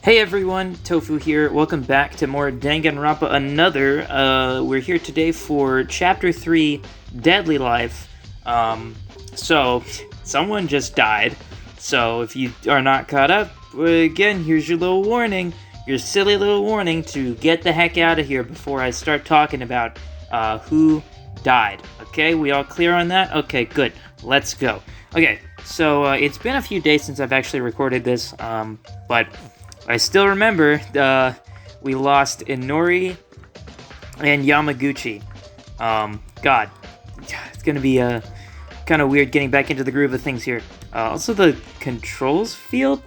Hey everyone, Tofu here. Welcome back to more Danganronpa Another. We're here today for Chapter 3, Deadly Life. So, someone just died. So, if you are not caught up, again, here's your little warning. Your silly little warning to get the heck out of here before I start talking about who died. Okay, we all clear on that? Okay, good. Let's go. Okay, so it's been a few days since I've actually recorded this, but I still remember we lost Inori and Yamaguchi. God, it's gonna be kind of weird getting back into the groove of things here. Also, the controls feel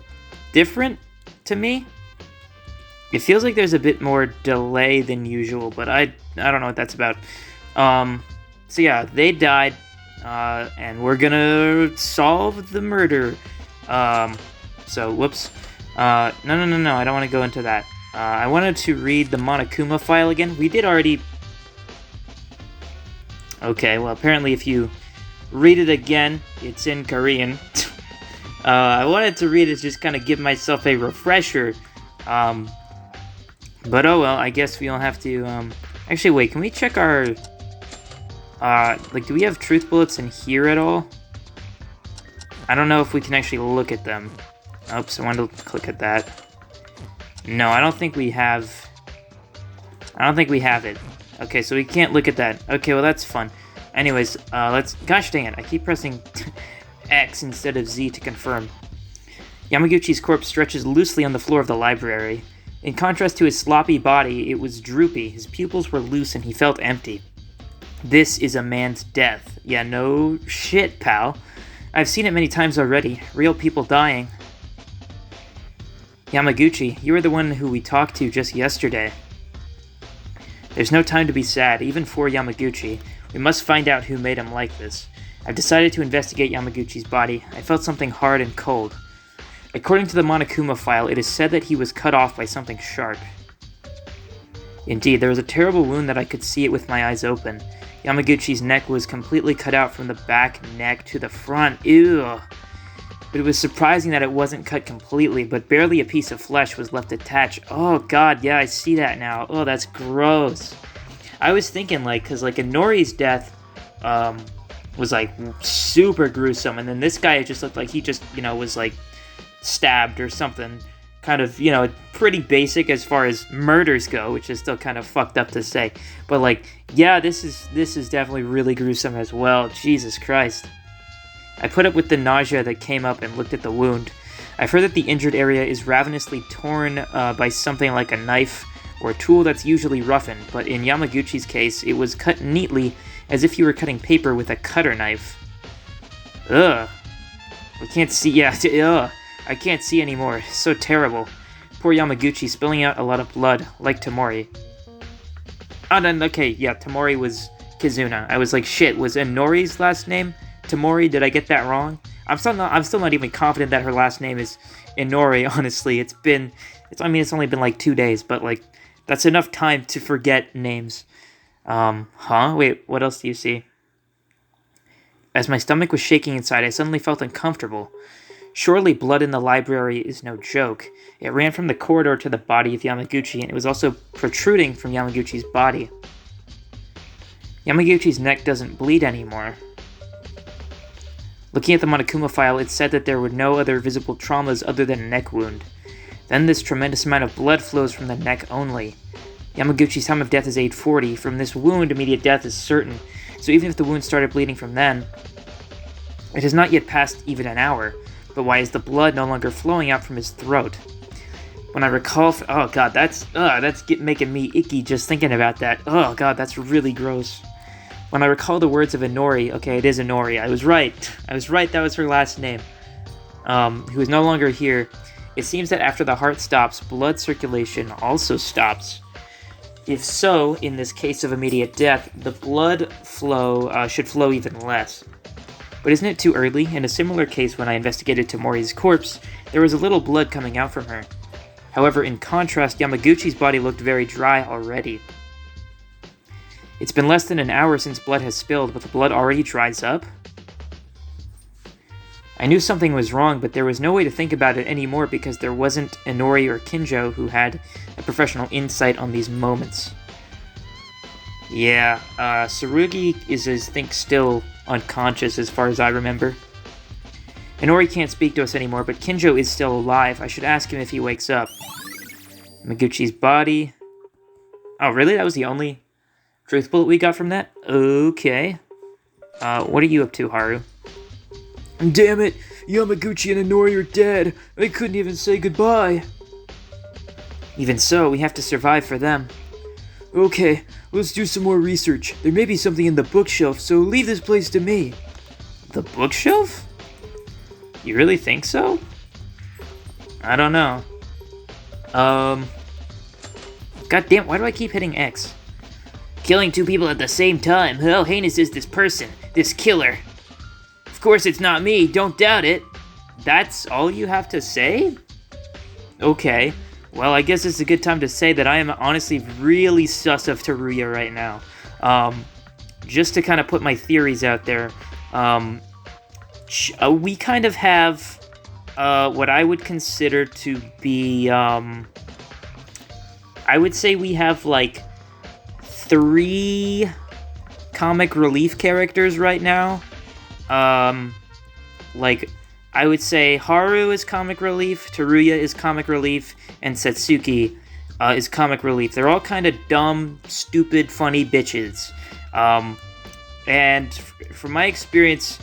different to me. It feels like there's a bit more delay than usual, but I don't know what that's about. So yeah, they died, and we're gonna solve the murder. So whoops. No, I don't want to go into that. I wanted to read the Monokuma file again. We did already... Okay, well, apparently if you read it again, it's in Korean. I wanted to read it, just kind of give myself a refresher. But oh well, I guess we don't have to... Actually, wait, can we check our... do we have truth bullets in here at all? I don't know if we can actually look at them. Oops, I wanted to click at that. No, I don't think we have it. Okay, so we can't look at that. Okay, well that's fun. Anyways, let's... Gosh dang it, I keep pressing X instead of Z to confirm. Yamaguchi's corpse stretches loosely on the floor of the library. In contrast to his sloppy body, it was droopy. His pupils were loose and he felt empty. This is a man's death. Yeah, no shit, pal. I've seen it many times already. Real people dying. Yamaguchi, you were the one who we talked to just yesterday. There's no time to be sad, even for Yamaguchi. We must find out who made him like this. I've decided to investigate Yamaguchi's body. I felt something hard and cold. According to the Monokuma file, it is said that he was cut off by something sharp. Indeed, there was a terrible wound that I could see it with my eyes open. Yamaguchi's neck was completely cut out from the back neck to the front. Ew. But it was surprising that it wasn't cut completely, but barely a piece of flesh was left attached. Oh god, yeah, I see that now. Oh, that's gross. I was thinking, because Inori's death, was, super gruesome, and then this guy just looked like he just, was, stabbed or something. Kind of, pretty basic as far as murders go, which is still kind of fucked up to say. But, yeah, this is definitely really gruesome as well. Jesus Christ. I put up with the nausea that came up and looked at the wound. I've heard that the injured area is ravenously torn by something like a knife or a tool that's usually roughened, but in Yamaguchi's case, it was cut neatly as if you were cutting paper with a cutter knife. Ugh. We can't see, ugh. I can't see anymore. So terrible. Poor Yamaguchi spilling out a lot of blood, like Tamori. Oh, no, okay, yeah, Tamori was Kizuna. I was like, shit, was Inori's last name Tamori? Did I get that wrong? I'm still not even confident that her last name is Inori, honestly. It's only been 2 days, but that's enough time to forget names. Wait, what else do you see? As my stomach was shaking inside, I suddenly felt uncomfortable. Surely blood in the library is no joke. It ran from the corridor to the body of Yamaguchi, and it was also protruding from Yamaguchi's body. Yamaguchi's neck doesn't bleed anymore. Looking at the Monokuma file, it said that there were no other visible traumas other than a neck wound. Then this tremendous amount of blood flows from the neck only. Yamaguchi's time of death is 8:40. From this wound, immediate death is certain. So even if the wound started bleeding from then, it has not yet passed even an hour. But why is the blood no longer flowing out from his throat? When I recall... Oh god, that's making me icky just thinking about that. Oh god, that's really gross. When I recall the words of Inori, okay, it is Inori, I was right, that was her last name, who is no longer here, it seems that after the heart stops, blood circulation also stops. If so, in this case of immediate death, the blood flow should flow even less. But isn't it too early? In a similar case when I investigated Tamori's corpse, there was a little blood coming out from her. However, in contrast, Yamaguchi's body looked very dry already. It's been less than an hour since blood has spilled, but the blood already dries up? I knew something was wrong, but there was no way to think about it anymore because there wasn't Inori or Kinjo who had a professional insight on these moments. Yeah, Tsurugi is, I think, still unconscious as far as I remember. Inori can't speak to us anymore, but Kinjo is still alive. I should ask him if he wakes up. Yamaguchi's body. Oh, really? That was the only truth bullet we got from that? Okay. What are you up to, Haru? Damn it! Yamaguchi and Inori are dead! I couldn't even say goodbye! Even so, we have to survive for them. Okay, let's do some more research. There may be something in the bookshelf, so leave this place to me. The bookshelf? You really think so? I don't know. Goddamn, why do I keep hitting X? Killing two people at the same time. How heinous is this person? This killer? Of course it's not me, don't doubt it. That's all you have to say? Okay. Well, I guess it's a good time to say that I am honestly really sus of Teruya right now. Just to kind of put my theories out there, we kind of have what I would consider to be, I would say we have like 3 comic relief characters right now. Like, I would say Haru is comic relief, Teruya is comic relief, and Satsuki is comic relief. They're all kind of dumb, stupid, funny bitches. And from my experience,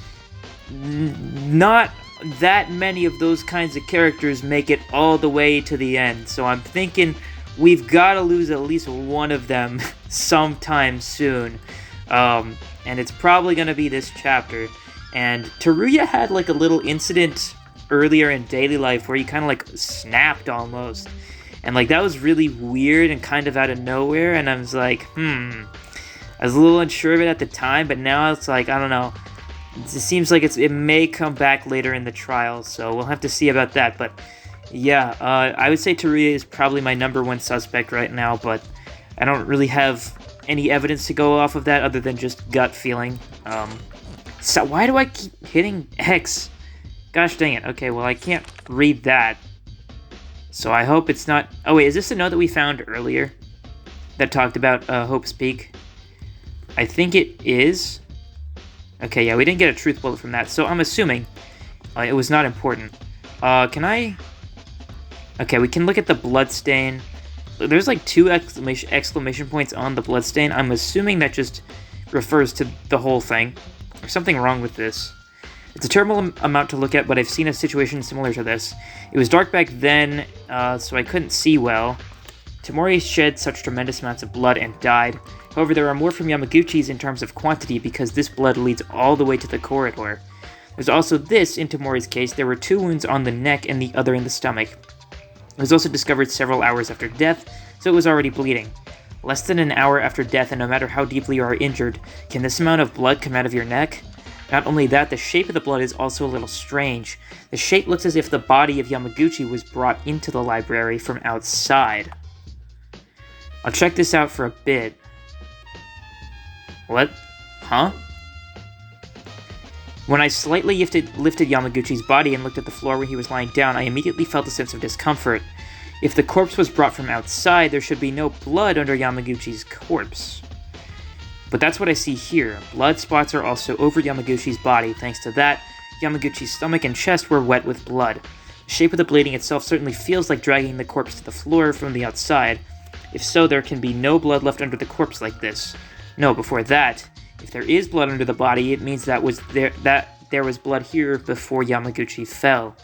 not that many of those kinds of characters make it all the way to the end. So I'm thinking we've got to lose at least one of them sometime soon. And it's probably going to be this chapter. And Teruya had like a little incident earlier in daily life where he kind of like snapped almost. And like that was really weird and kind of out of nowhere. And I was like, I was a little unsure of it at the time, but now it's like, I don't know. It seems like it may come back later in the trial, so we'll have to see about that. But yeah, I would say Teruya is probably my number 1 suspect right now, but I don't really have any evidence to go off of that other than just gut feeling. So why do I keep hitting X? Gosh dang it. Okay, well I can't read that. So I hope it's not... Oh wait, is this the note that we found earlier? That talked about Hope's Peak? I think it is. Okay, yeah, we didn't get a truth bullet from that, so I'm assuming it was not important. Can I... Okay, we can look at the bloodstain. There's like 2 exclamation points on the bloodstain. I'm assuming that just refers to the whole thing. There's something wrong with this. It's a terrible amount to look at, but I've seen a situation similar to this. It was dark back then, so I couldn't see well. Tamori shed such tremendous amounts of blood and died. However, there are more from Yamaguchi's in terms of quantity because this blood leads all the way to the corridor. There's also this, in Tamori's case, there were 2 wounds on the neck and the other in the stomach. It was also discovered several hours after death, so it was already bleeding. Less than an hour after death, and no matter how deeply you are injured, can this amount of blood come out of your neck? Not only that, the shape of the blood is also a little strange. The shape looks as if the body of Yamaguchi was brought into the library from outside. I'll check this out for a bit. What? Huh? When I slightly lifted Yamaguchi's body and looked at the floor where he was lying down, I immediately felt a sense of discomfort. If the corpse was brought from outside, there should be no blood under Yamaguchi's corpse. But that's what I see here. Blood spots are also over Yamaguchi's body. Thanks to that, Yamaguchi's stomach and chest were wet with blood. The shape of the bleeding itself certainly feels like dragging the corpse to the floor from the outside. If so, there can be no blood left under the corpse like this. No, before that, if there is blood under the body, it means that there was blood here before Yamaguchi fell.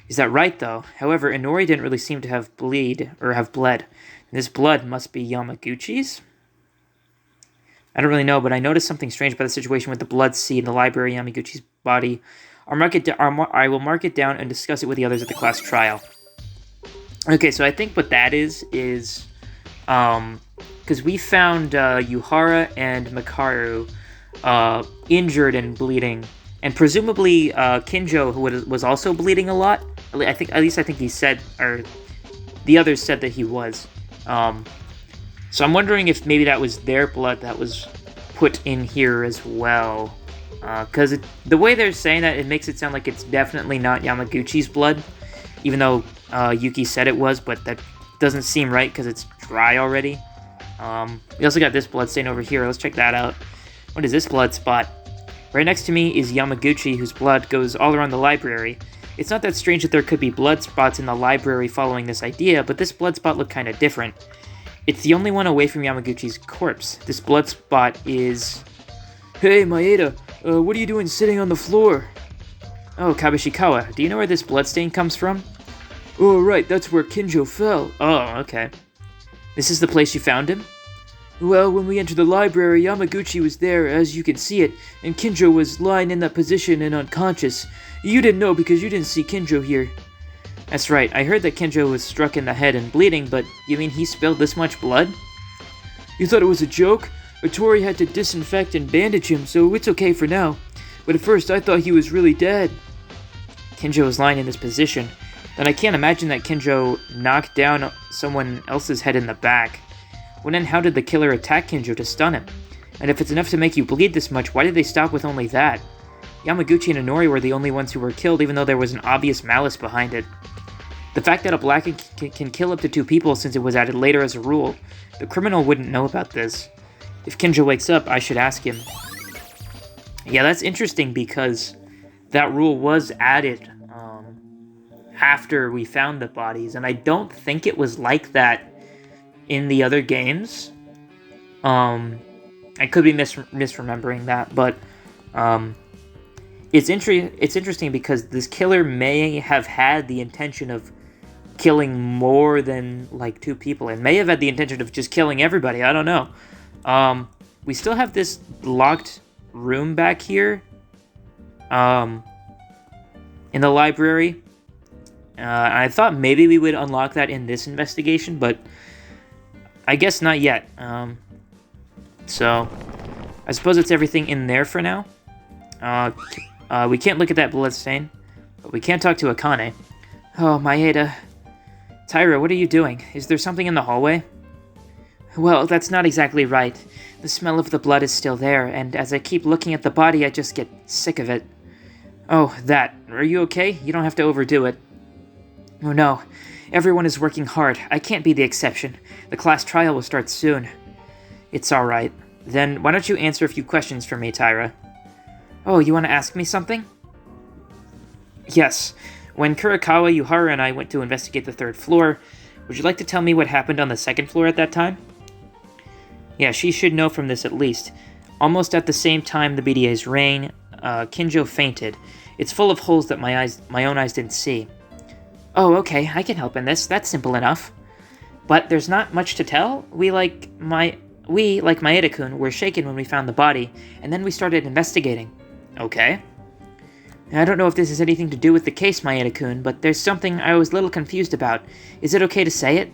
Is that right, though? However, Inori didn't really seem to have bled. This blood must be Yamaguchi's? I don't really know, but I noticed something strange about the situation with the blood seed in the library of Yamaguchi's body. I will mark it down and discuss it with the others at the class trial. Okay, so I think what that is because we found Yuhara and Makaru injured and bleeding, and presumably Kinjo, who was also bleeding a lot. At least I think he said, or the others said that he was. So I'm wondering if maybe that was their blood that was put in here as well. Because the way they're saying that, it makes it sound like it's definitely not Yamaguchi's blood, even though Yuki said it was, but that doesn't seem right because it's dry already. We also got this blood stain over here. Let's check that out. What is this blood spot? Right next to me is Yamaguchi, whose blood goes all around the library. It's not that strange that there could be blood spots in the library following this idea, but this blood spot looked kind of different. It's the only one away from Yamaguchi's corpse. This blood spot is... Hey, Maeda, what are you doing sitting on the floor? Oh, Kabashikawa, do you know where this bloodstain comes from? Oh, right, that's where Kinjo fell. Oh, okay. This is the place you found him? Well, when we entered the library, Yamaguchi was there, as you can see it, and Kinjo was lying in that position and unconscious. You didn't know because you didn't see Kinjo here. That's right, I heard that Kinjo was struck in the head and bleeding, but you mean he spilled this much blood? You thought it was a joke? Otori had to disinfect and bandage him, so it's okay for now. But at first I thought he was really dead. Kinjo was lying in this position. Then I can't imagine that Kinjo knocked down someone else's head in the back. When and how did the killer attack Kinjo to stun him? And if it's enough to make you bleed this much, why did they stop with only that? Yamaguchi and Inori were the only ones who were killed, even though there was an obvious malice behind it. The fact that a black can kill up to 2 people since it was added later as a rule, the criminal wouldn't know about this. If Kinjo wakes up, I should ask him. Yeah, that's interesting because that rule was added after we found the bodies, and I don't think it was like that in the other games. I could be misremembering that, but it's interesting because this killer may have had the intention of killing more than like 2 people, and may have had the intention of just killing everybody. I don't know. We still have this locked room back here in the library. I thought maybe we would unlock that in this investigation, but I guess not yet. So I suppose it's everything in there for now. We can't look at that bloodstain, but we can talk to Akane. Oh, Maeda. Taira, what are you doing? Is there something in the hallway? Well, that's not exactly right. The smell of the blood is still there, and as I keep looking at the body, I just get sick of it. Oh, that. Are you okay? You don't have to overdo it. Oh no. Everyone is working hard. I can't be the exception. The class trial will start soon. It's alright. Then why don't you answer a few questions for me, Taira? Oh, you want to ask me something? Yes. When Kurikawa, Yuhara, and I went to investigate the 3rd floor, would you like to tell me what happened on the 2nd floor at that time? Yeah, she should know from this at least. Almost at the same time the BDA's rang, Kinjo fainted. It's full of holes that my own eyes didn't see. Oh, okay, I can help in this. That's simple enough. But there's not much to tell. We, like Maeda-kun, were shaken when we found the body, and then we started investigating. Okay. I don't know if this has anything to do with the case, Maeda-kun, but there's something I was a little confused about. Is it okay to say it?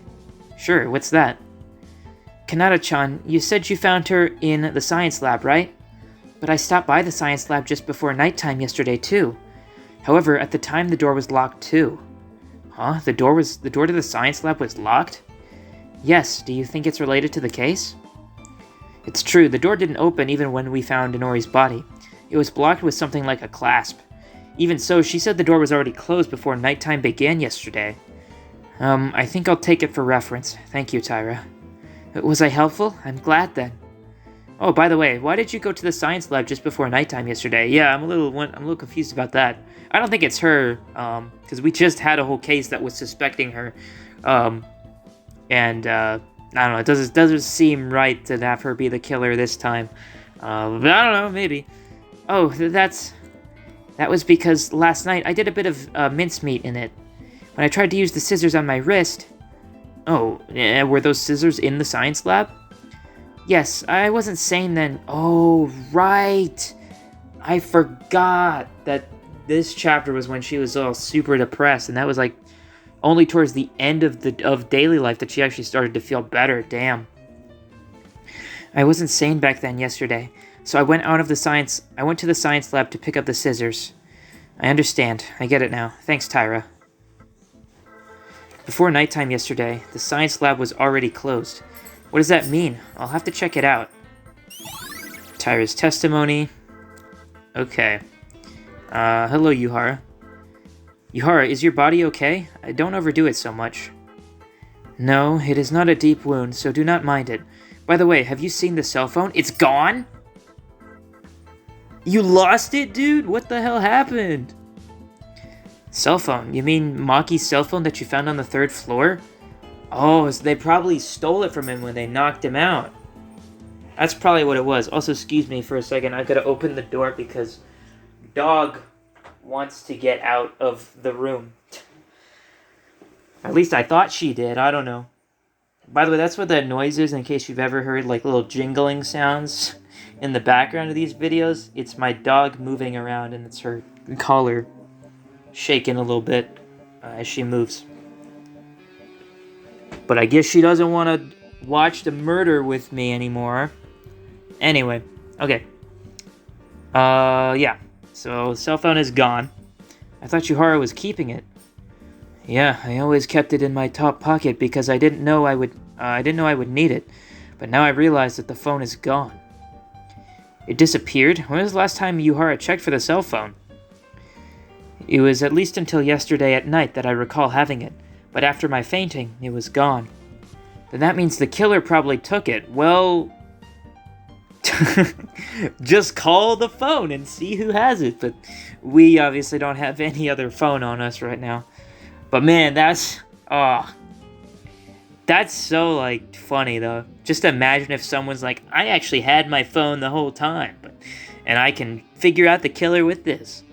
Sure, what's that? Kanata-chan, you said you found her in the science lab, right? But I stopped by the science lab just before nighttime yesterday, too. However, at the time the door was locked, too. Huh? The door to the science lab was locked? Yes, do you think it's related to the case? It's true, the door didn't open even when we found Inori's body. It was blocked with something like a clasp. Even so, she said the door was already closed before nighttime began yesterday. I think I'll take it for reference. Thank you, Taira. Was I helpful? I'm glad then. Oh, by the way, why did you go to the science lab just before nighttime yesterday? Yeah, I'm a little confused about that. I don't think it's her, because we just had a whole case that was suspecting her, and I don't know. It doesn't seem right to have her be the killer this time. But I don't know, maybe. Oh, that was because last night I did a bit of mincemeat in it. When I tried to use the scissors on my wrist. Oh, were those scissors in the science lab? Yes, I wasn't sane then. Oh, right. I forgot that this chapter was when she was all super depressed, and that was like only towards the end of daily life that she actually started to feel better. Damn. I wasn't sane back then yesterday, so I went to the science lab to pick up the scissors. I understand. I get it now. Thanks, Taira. Before nighttime yesterday, the science lab was already closed. What does that mean? I'll have to check it out. Taira's testimony. Okay. Hello, Yuhara. Yuhara, is your body okay? Don't overdo it so much. No, it is not a deep wound, so do not mind it. By the way, have you seen the cell phone? It's gone? You lost it, dude? What the hell happened? Cell phone? You mean Maki's cell phone that you found on the 3rd floor? Oh, so they probably stole it from him when they knocked him out. That's probably what it was. Also, excuse me for a second. I've got to open the door because dog wants to get out of the room. At least I thought she did. I don't know. By the way, that's what that noise is, in case you've ever heard like little jingling sounds in the background of these videos. It's my dog moving around, and it's her collar shaking a little bit as she moves. But I guess she doesn't want to watch the murder with me anymore. Anyway, okay. Yeah. So, cell phone is gone. I thought Yuhara was keeping it. Yeah, I always kept it in my top pocket because I didn't know I would need it. But now I realize that the phone is gone. It disappeared? When was the last time Yuhara checked for the cell phone? It was at least until yesterday at night that I recall having it, but after my fainting, it was gone. Then that means the killer probably took it. Well, just call the phone and see who has it, but we obviously don't have any other phone on us right now. But man, that's so, like, funny, though. Just imagine if someone's like, I actually had my phone the whole time, and I can figure out the killer with this.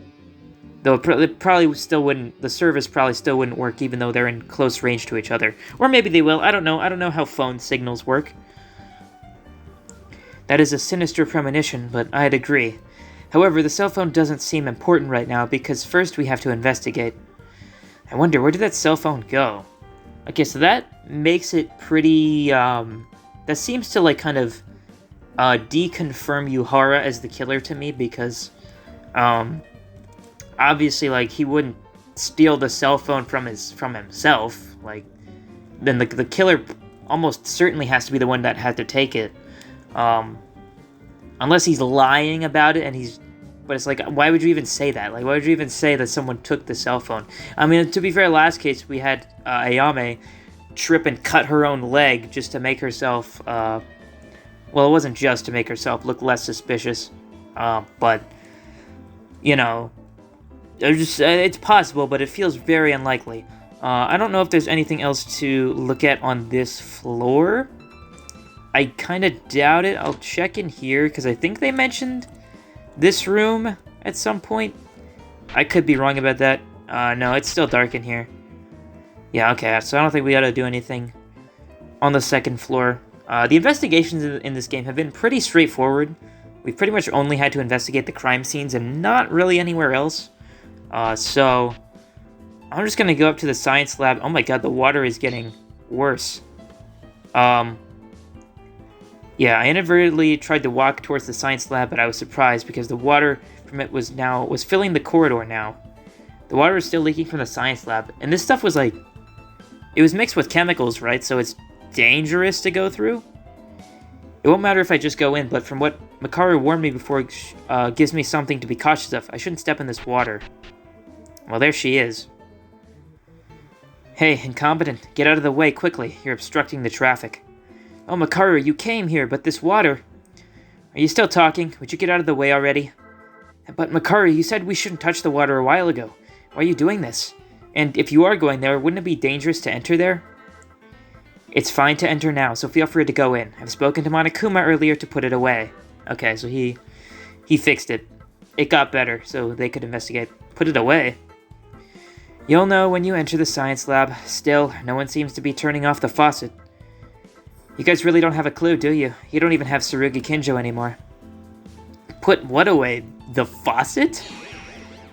Though it probably still wouldn't, the service probably still wouldn't work, even though they're in close range to each other. Or maybe they will, I don't know. I don't know how phone signals work. That is a sinister premonition, but I'd agree. However, the cell phone doesn't seem important right now, because first we have to investigate. I wonder, where did that cell phone go? Okay, so that makes it pretty, that seems to, like, kind of, deconfirm Yuhara as the killer to me, because, obviously, like, he wouldn't steal the cell phone from himself. Like, then the killer almost certainly has to be the one that had to take it. Unless he's lying about it, but it's like, why would you even say that? Like, why would you even say that someone took the cell phone? I mean, to be fair, last case, we had Ayame trip and cut her own leg just to make herself, well, it wasn't just to make herself look less suspicious, but, you know, it's possible, but it feels very unlikely. I don't know if there's anything else to look at on this floor. I kind of doubt it. I'll check in here, because I think they mentioned this room at some point. I could be wrong about that. No, it's still dark in here. Yeah, okay, so I don't think we gotta do anything on the 2nd floor. The investigations in this game have been pretty straightforward. We've pretty much only had to investigate the crime scenes and not really anywhere else. So I'm just gonna go up to the science lab. Oh my god, the water is getting worse. Yeah, I inadvertently tried to walk towards the science lab, but I was surprised because the water from it was filling the corridor now. The water is still leaking from the science lab, and this stuff was like, it was mixed with chemicals, right? So it's dangerous to go through. It won't matter if I just go in, but from what Makaru warned me before, gives me something to be cautious of. I shouldn't step in this water. Well, there she is. Hey, incompetent, get out of the way quickly. You're obstructing the traffic. Oh, Makaru, you came here, but this water... Are you still talking? Would you get out of the way already? But Makaru, you said we shouldn't touch the water a while ago. Why are you doing this? And if you are going there, wouldn't it be dangerous to enter there? It's fine to enter now, so feel free to go in. I've spoken to Monokuma earlier to put it away. Okay, so he fixed it. It got better, so they could investigate. Put it away? You'll know when you enter the science lab. Still, no one seems to be turning off the faucet. You guys really don't have a clue, do you? You don't even have Tsurugi Kinjo anymore. Put what away? The faucet?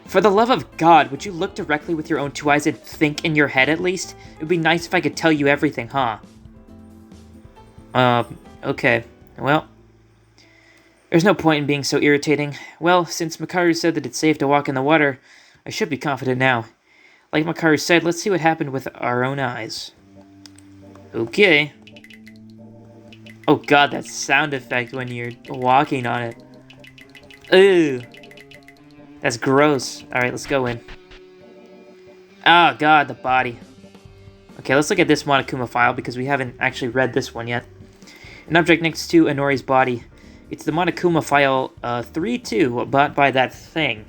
For the love of God, would you look directly with your own 2 eyes and think in your head at least? It would be nice if I could tell you everything, huh? Okay. Well, there's no point in being so irritating. Well, since Makaru said that it's safe to walk in the water, I should be confident now. Like Makaru said, let's see what happened with our own eyes. Okay. Oh god, that sound effect when you're walking on it. Ew. That's gross. Alright, let's go in. Oh god, the body. Okay, let's look at this Monokuma file because we haven't actually read this one yet. An object next to Inori's body. It's the Monokuma file 3-2, bought by that thing.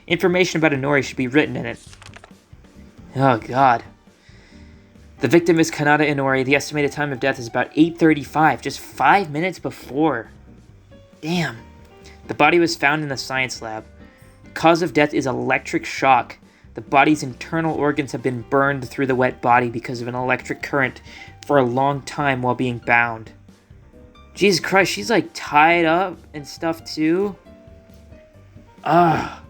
Information about Inori should be written in it. Oh god. The victim is Kanata Inori. The estimated time of death is about 8:35, just 5 minutes before. Damn. The body was found in the science lab. The cause of death is electric shock. The body's internal organs have been burned through the wet body because of an electric current for a long time while being bound. Jesus Christ, she's like tied up and stuff too. Ah.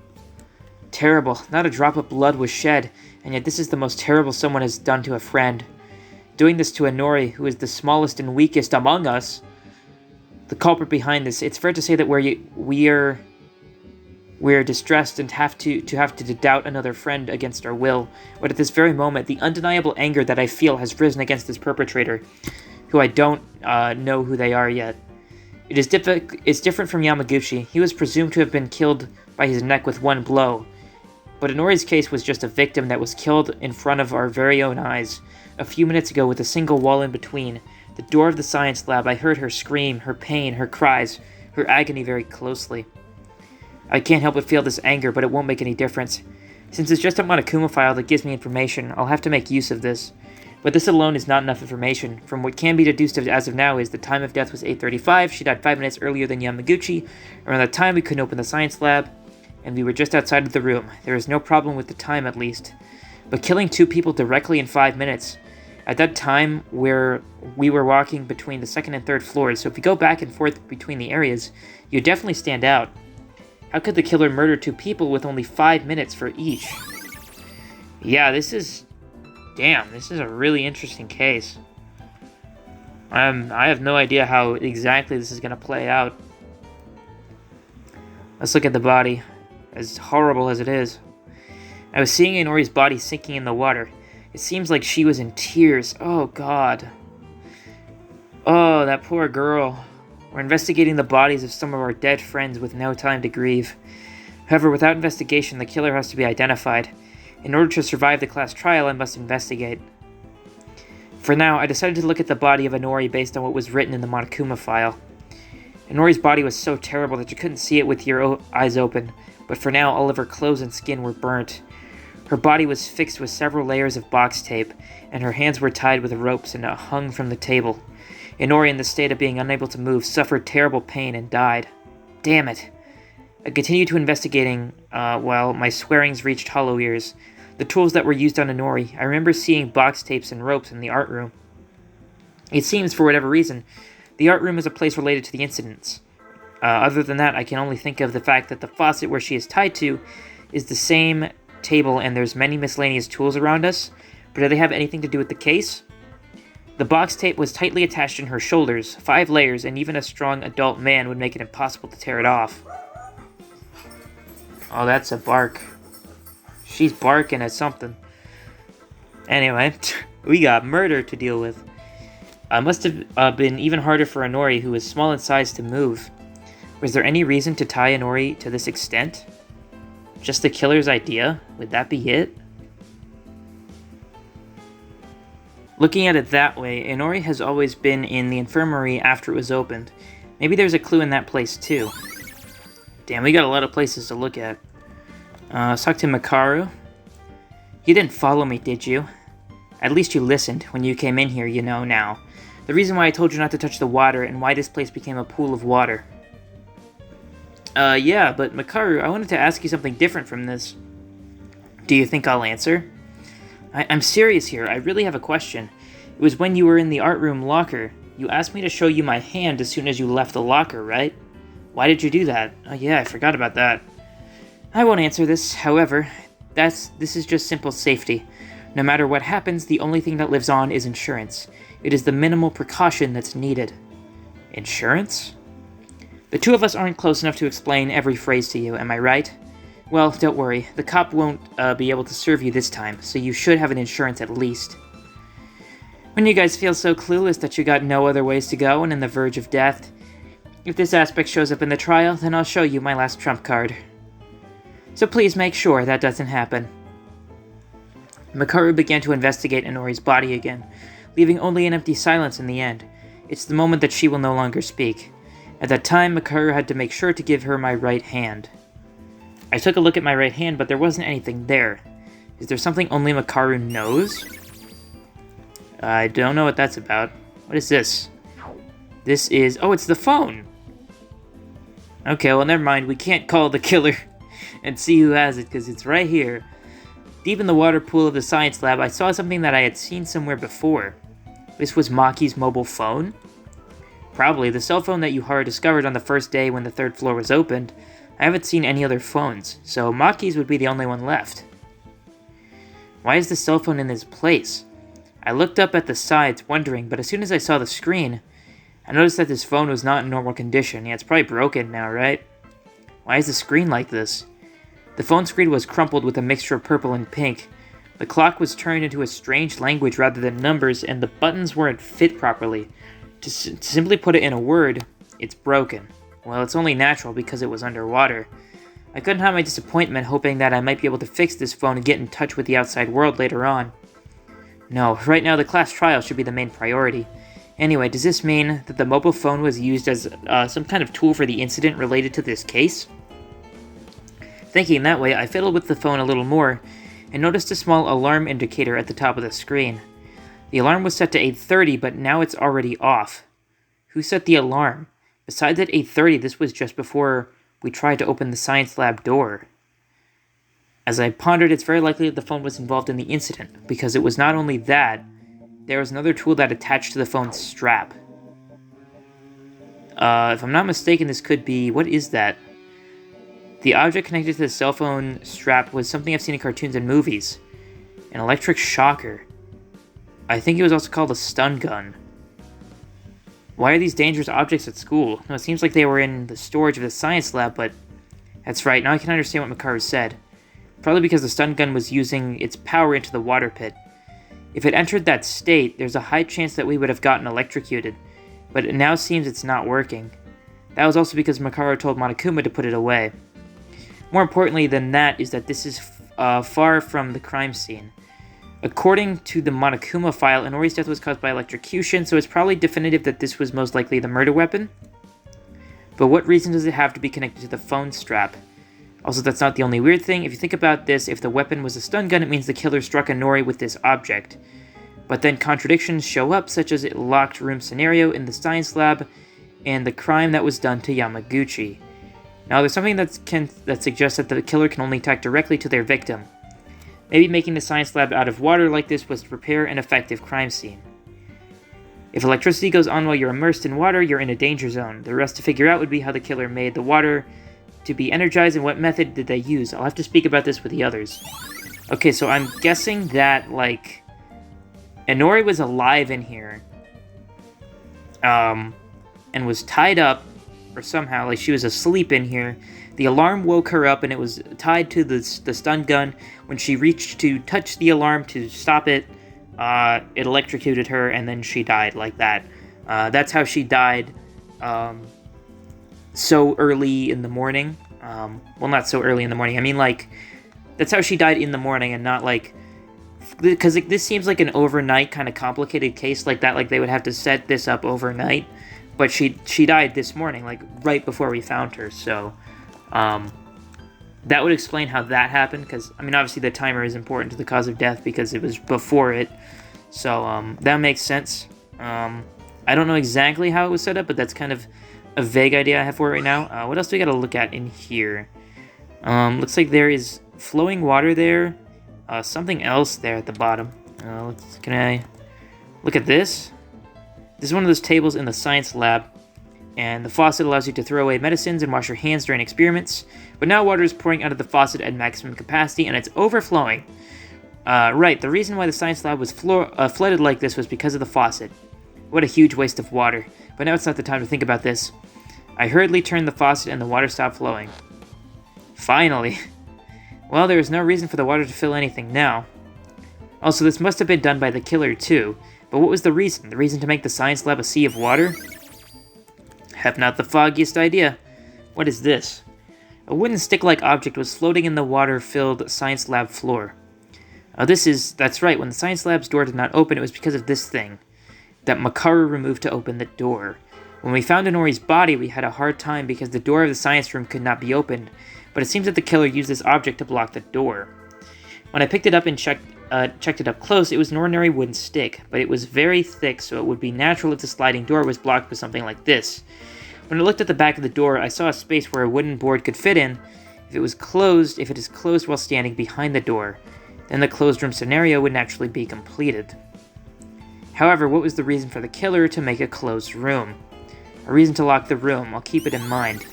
Terrible. Not a drop of blood was shed, and yet this is the most terrible someone has done to a friend. Doing this to Inori, who is the smallest and weakest among us. The culprit behind this. It's fair to say that we're distressed and have to doubt another friend against our will. But at this very moment, the undeniable anger that I feel has risen against this perpetrator, who I don't know who they are yet. It's different from Yamaguchi. He was presumed to have been killed by his neck with one blow. But Inori's case was just a victim that was killed in front of our very own eyes, a few minutes ago with a single wall in between. The door of the science lab, I heard her scream, her pain, her cries, her agony very closely. I can't help but feel this anger, but it won't make any difference. Since it's just a Monokuma file that gives me information, I'll have to make use of this. But this alone is not enough information. From what can be deduced as of now is the time of death was 8:35, she died 5 minutes earlier than Yamaguchi. Around that time we couldn't open the science lab, and we were just outside of the room. There is no problem with the time at least. But killing 2 people directly in 5 minutes, at that time where we were walking between the 2nd and 3rd floors, so if you go back and forth between the areas, you definitely stand out. How could the killer murder 2 people with only 5 minutes for each? Yeah, this is a really interesting case. I have no idea how exactly this is going to play out. Let's look at the body, as horrible as it is. I was seeing Inori's body sinking in the water. It seems like she was in tears. Oh, God. Oh, that poor girl. We're investigating the bodies of some of our dead friends with no time to grieve. However, without investigation, the killer has to be identified. In order to survive the class trial, I must investigate. For now, I decided to look at the body of Inori based on what was written in the Monokuma file. Inori's body was so terrible that you couldn't see it with your eyes open, but for now, all of her clothes and skin were burnt. Her body was fixed with several layers of box tape, and her hands were tied with ropes and hung from the table. Inori, in the state of being unable to move, suffered terrible pain and died. Damn it. I continued to investigating while my swearings reached hollow ears. The tools that were used on Inori, I remember seeing box tapes and ropes in the art room. It seems, for whatever reason, the art room is a place related to the incidents. Other than that, I can only think of the fact that the faucet where she is tied to is the same table and there's many miscellaneous tools around us, but do they have anything to do with the case? The box tape was tightly attached in her shoulders, 5 layers, and even a strong adult man would make it impossible to tear it off. Oh, that's a bark. She's barking at something. Anyway, we got murder to deal with. Must have been even harder for Inori, who was small in size, to move. Was there any reason to tie Inori to this extent? Just the killer's idea? Would that be it? Looking at it that way, Inori has always been in the infirmary after it was opened. Maybe there's a clue in that place too. Damn, we got a lot of places to look at. Let's talk to Makaru. You didn't follow me, did you? At least you listened when you came in here, you know now. The reason why I told you not to touch the water and why this place became a pool of water. Yeah, but Makaru, I wanted to ask you something different from this. Do you think I'll answer? I'm serious here. I really have a question. It was when you were in the art room locker. You asked me to show you my hand as soon as you left the locker, right? Why did you do that? Oh yeah, I forgot about that. I won't answer this, however. This is just simple safety. No matter what happens, the only thing that lives on is insurance. It is the minimal precaution that's needed. Insurance? The two of us aren't close enough to explain every phrase to you, am I right? Well, don't worry. The cop won't be able to serve you this time, so you should have an insurance at least. When you guys feel so clueless that you got no other ways to go and on the verge of death, if this aspect shows up in the trial, then I'll show you my last trump card. So please make sure that doesn't happen. Makaru began to investigate Inori's body again, leaving only an empty silence in the end. It's the moment that she will no longer speak. At that time, Makaru had to make sure to give her my right hand. I took a look at my right hand, but there wasn't anything there. Is there something only Makaru knows? I don't know what that's about. What is this? This is... Oh, it's the phone! Okay, well, never mind. We can't call the killer and see who has it, because it's right here. Deep in the water pool of the science lab, I saw something that I had seen somewhere before. This was Maki's mobile phone? Probably the cell phone that Yuhara discovered on the first day when the third floor was opened. I haven't seen any other phones, so Maki's would be the only one left. Why is the cell phone in this place? I looked up at the sides, wondering, but as soon as I saw the screen, I noticed that this phone was not in normal condition. Yeah, it's probably broken now, right? Why is the screen like this? The phone screen was crumpled with a mixture of purple and pink. The clock was turned into a strange language rather than numbers, and the buttons weren't fit properly. To simply put it in a word, it's broken. Well, it's only natural because it was underwater. I couldn't hide my disappointment, hoping that I might be able to fix this phone and get in touch with the outside world later on. No, right now the class trial should be the main priority. Anyway, does this mean that the mobile phone was used as some kind of tool for the incident related to this case? Thinking that way, I fiddled with the phone a little more, and noticed a small alarm indicator at the top of the screen. The alarm was set to 8:30, but now it's already off. Who set the alarm? Besides at 8:30, this was just before we tried to open the science lab door. As I pondered, it's very likely that the phone was involved in the incident, because it was not only that, there was another tool that attached to the phone's strap. If I'm not mistaken, this could be... What is that? The object connected to the cell phone strap was something I've seen in cartoons and movies. An electric shocker. I think it was also called a stun gun. Why are these dangerous objects at school? No, it seems like they were in the storage of the science lab, but... That's right, now I can understand what Makaru said. Probably because the stun gun was using its power into the water pit. If it entered that state, there's a high chance that we would have gotten electrocuted, but it now seems it's not working. That was also because Makaru told Monokuma to put it away. More importantly than that is that this is far from the crime scene. According to the Monokuma file, Inori's death was caused by electrocution, so it's probably definitive that this was most likely the murder weapon. But what reason does it have to be connected to the phone strap? Also, that's not the only weird thing. If you think about this, if the weapon was a stun gun, it means the killer struck Inori with this object. But then contradictions show up, such as a locked room scenario in the science lab, and the crime that was done to Yamaguchi. Now, there's something that suggests that the killer can only attack directly to their victim. Maybe making the science lab out of water like this was to prepare an effective crime scene. If electricity goes on while you're immersed in water, you're in a danger zone. The rest to figure out would be how the killer made the water to be energized and what method did they use. I'll have to speak about this with the others. Okay, so I'm guessing that, like, Inori was alive in here, and was tied up, or somehow, like, she was asleep in here. The alarm woke her up, and it was tied to the stun gun. When she reached to touch the alarm to stop it, it electrocuted her, and then she died like that. That's how she died, so early in the morning. Well, not so early in the morning. I mean, like, that's how she died in the morning and not, like... Because this seems like an overnight kind of complicated case like that. Like, they would have to set this up overnight. But she died this morning, like, right before we found her. So, that would explain how that happened. Because, I mean, obviously the timer is important to the cause of death because it was before it. So, that makes sense. I don't know exactly how it was set up, but that's kind of a vague idea I have for it right now. What else do we got to look at in here? Looks like there is flowing water there. Something else there at the bottom. Can I look at this? This is one of those tables in the science lab, and the faucet allows you to throw away medicines and wash your hands during experiments. But now water is pouring out of the faucet at maximum capacity, and it's overflowing. Right, the reason why the science lab was flooded like this was because of the faucet. What a huge waste of water. But now it's not the time to think about this. I hurriedly turned the faucet and the water stopped flowing. Finally. Well, there is no reason for the water to fill anything now. Also, this must have been done by the killer too. But what was the reason? The reason to make the science lab a sea of water? Have not the foggiest idea. What is this? A wooden stick-like object was floating in the water-filled science lab floor. That's right, when the science lab's door did not open, it was because of this thing that Makaru removed to open the door. When we found Inori's body, we had a hard time because the door of the science room could not be opened, but it seems that the killer used this object to block the door. When I picked it up and checked it up close, it was an ordinary wooden stick, but it was very thick, so it would be natural if the sliding door was blocked with something like this. When I looked at the back of the door, I saw a space where a wooden board could fit in. If it is closed while standing behind the door, then the closed room scenario would naturally be completed. However, what was the reason for the killer to make a closed room? A reason to lock the room, I'll keep it in mind.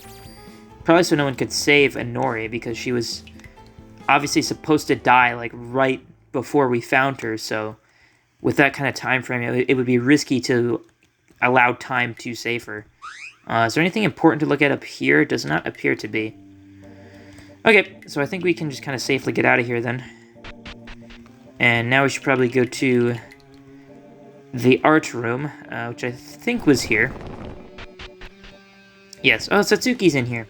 Probably so no one could save Inori, because she was obviously supposed to die, like, right before we found her, so with that kind of time frame, it would be risky to allow time to save her. Is there anything important to look at up here? It does not appear to be. Okay, so I think we can just kind of safely get out of here then. And now we should probably go to the art room, which I think was here. Yes, oh, Satsuki's in here.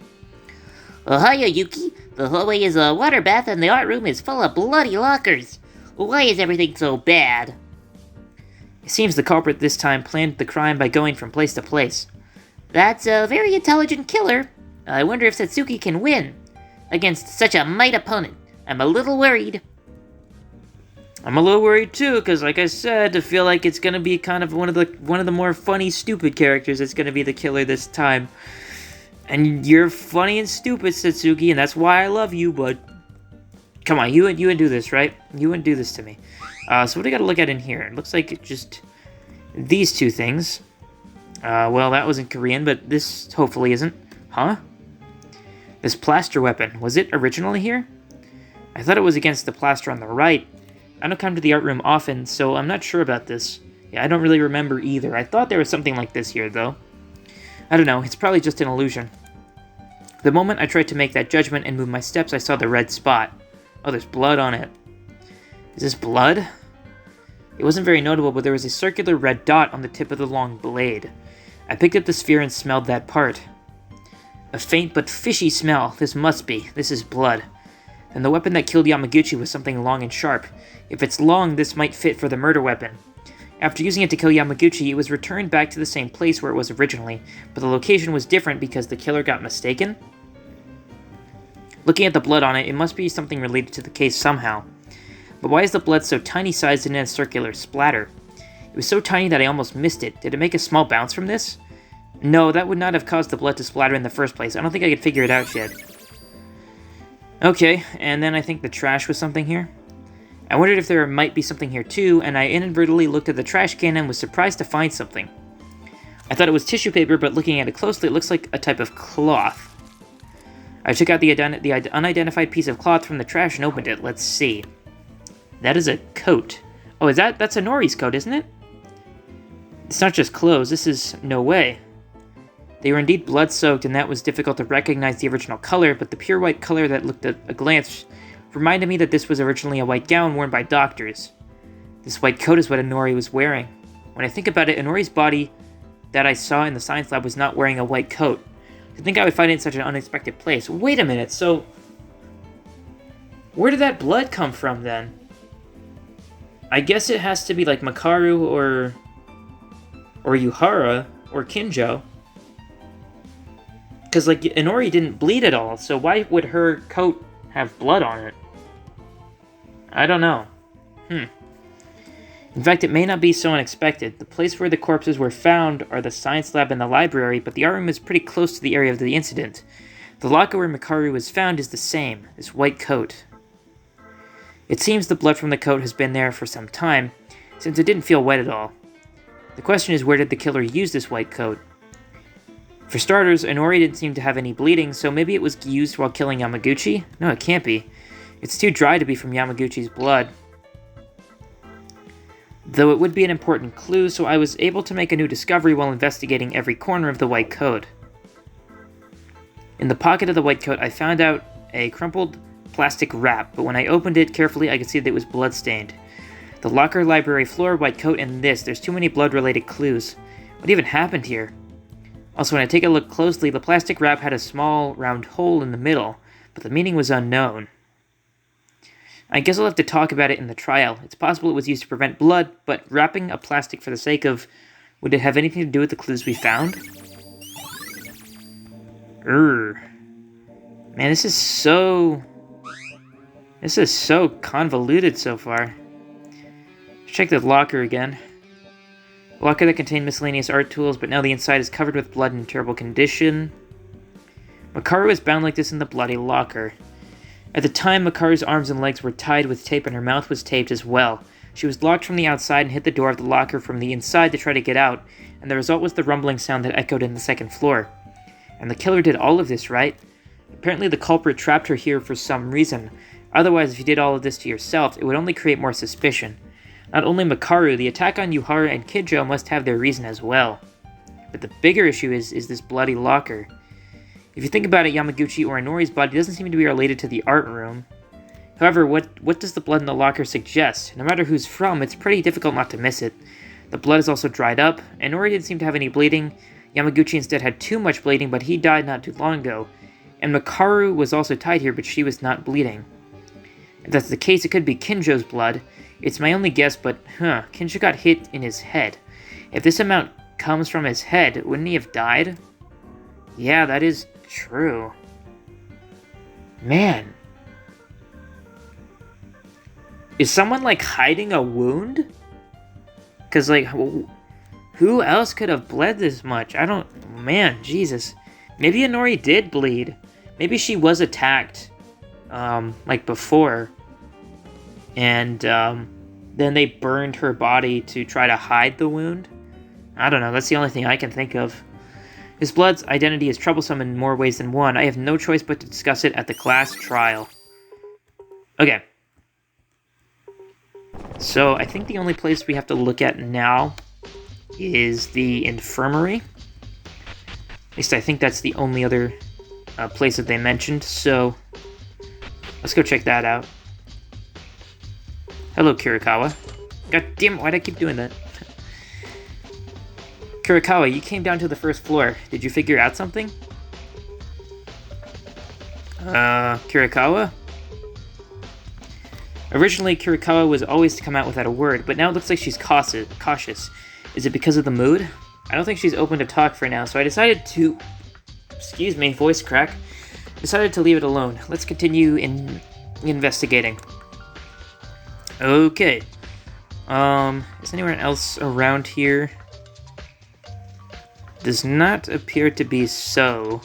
Hiya, Yuki. The hallway is a water bath and the art room is full of bloody lockers. Why is everything so bad? It seems the culprit this time planned the crime by going from place to place. That's a very intelligent killer. I wonder if Satsuki can win against such a mighty opponent. I'm a little worried. I'm a little worried too, because like I said, I feel like it's gonna be kind of one of the more funny, stupid characters that's gonna be the killer this time. And you're funny and stupid, Satsuki, and that's why I love you, but come on, you wouldn't do this, right? You wouldn't do this to me. So what do we gotta look at in here? It looks like just these two things. Well, that was in Korean, but this hopefully isn't. Huh? This plaster weapon, was it originally here? I thought it was against the plaster on the right. I don't come to the art room often, so I'm not sure about this. Yeah, I don't really remember either. I thought there was something like this here, though. I don't know, it's probably just an illusion. The moment I tried to make that judgment and move my steps, I saw the red spot. Oh, there's blood on it. Is this blood? It wasn't very notable, but there was a circular red dot on the tip of the long blade. I picked up the sphere and smelled that part. A faint but fishy smell. This must be. This is blood. And the weapon that killed Yamaguchi was something long and sharp. If it's long, this might fit for the murder weapon. After using it to kill Yamaguchi, it was returned back to the same place where it was originally, but the location was different because the killer got mistaken? Looking at the blood on it, it must be something related to the case somehow. But why is the blood so tiny-sized and in a circular splatter? It was so tiny that I almost missed it. Did it make a small bounce from this? No, that would not have caused the blood to splatter in the first place. I don't think I could figure it out yet. Okay, and then I think the trash was something here. I wondered if there might be something here too, and I inadvertently looked at the trash can and was surprised to find something. I thought it was tissue paper, but looking at it closely, it looks like a type of cloth. I took out the unidentified piece of cloth from the trash and opened it. Let's see. That is a coat. Oh, that's Inori's coat, isn't it? It's not just clothes. This is no way. They were indeed blood-soaked, and that was difficult to recognize the original color, but the pure white color that looked at a glance reminded me that this was originally a white gown worn by doctors. This white coat is what Inori was wearing. When I think about it, Inori's body that I saw in the science lab was not wearing a white coat. I think I would find it in such an unexpected place. Wait a minute, so where did that blood come from, then? I guess it has to be like Makaru or Yuhara or Kinjo. Because, like, Inori didn't bleed at all, so why would her coat have blood on it? I don't know. In fact, it may not be so unexpected. The place where the corpses were found are the science lab and the library, but the art room is pretty close to the area of the incident. The locker where Makaru was found is the same, this white coat. It seems the blood from the coat has been there for some time, since it didn't feel wet at all. The question is, where did the killer use this white coat? For starters, Inori didn't seem to have any bleeding, so maybe it was used while killing Yamaguchi? No, it can't be. It's too dry to be from Yamaguchi's blood. Though it would be an important clue, so I was able to make a new discovery while investigating every corner of the white coat. In the pocket of the white coat, I found out a crumpled plastic wrap, but when I opened it carefully, I could see that it was blood-stained. The locker, library floor, white coat, and this. There's too many blood-related clues. What even happened here? Also, when I take a look closely, the plastic wrap had a small round hole in the middle, but the meaning was unknown. I guess I'll have to talk about it in the trial. It's possible it was used to prevent blood, but wrapping a plastic for the sake of... Would it have anything to do with the clues we found? Man, this is so convoluted so far. Let's check the locker again. A locker that contained miscellaneous art tools, but now the inside is covered with blood in terrible condition. Makaru was bound like this in the bloody locker. At the time, Makaru's arms and legs were tied with tape and her mouth was taped as well. She was locked from the outside and hit the door of the locker from the inside to try to get out, and the result was the rumbling sound that echoed in the second floor. And the killer did all of this, right? Apparently the culprit trapped her here for some reason. Otherwise, if you did all of this to yourself, it would only create more suspicion. Not only Makaru, the attack on Yuhara and Kidjo must have their reason as well. But the bigger issue is this bloody locker. If you think about it, Yamaguchi or Inori's body doesn't seem to be related to the art room. However, what does the blood in the locker suggest? No matter who's from, it's pretty difficult not to miss it. The blood is also dried up. Inori didn't seem to have any bleeding. Yamaguchi instead had too much bleeding, but he died not too long ago. And Makaru was also tied here, but she was not bleeding. If that's the case, it could be Kinjo's blood. It's my only guess, but Kinjo got hit in his head. If this amount comes from his head, wouldn't he have died? Yeah, that is true. Man. Is someone, like, hiding a wound? Because, like, who else could have bled this much? Man, Jesus. Maybe Inori did bleed. Maybe she was attacked, like, before. And, then they burned her body to try to hide the wound. I don't know, that's the only thing I can think of. His blood's identity is troublesome in more ways than one. I have no choice but to discuss it at the class trial. Okay. So, I think the only place we have to look at now is the infirmary. At least I think that's the only other place that they mentioned, so let's go check that out. Hello, Kirikawa. God damn, why'd I keep doing that? Kirikawa, you came down to the first floor. Did you figure out something? Kirikawa? Originally, Kirikawa was always to come out without a word, but now it looks like she's cautious. Is it because of the mood? I don't think she's open to talk for now, so I decided to... Excuse me, voice crack. Decided to leave it alone. Let's continue investigating. Okay. Is anyone else around here? Does not appear to be so.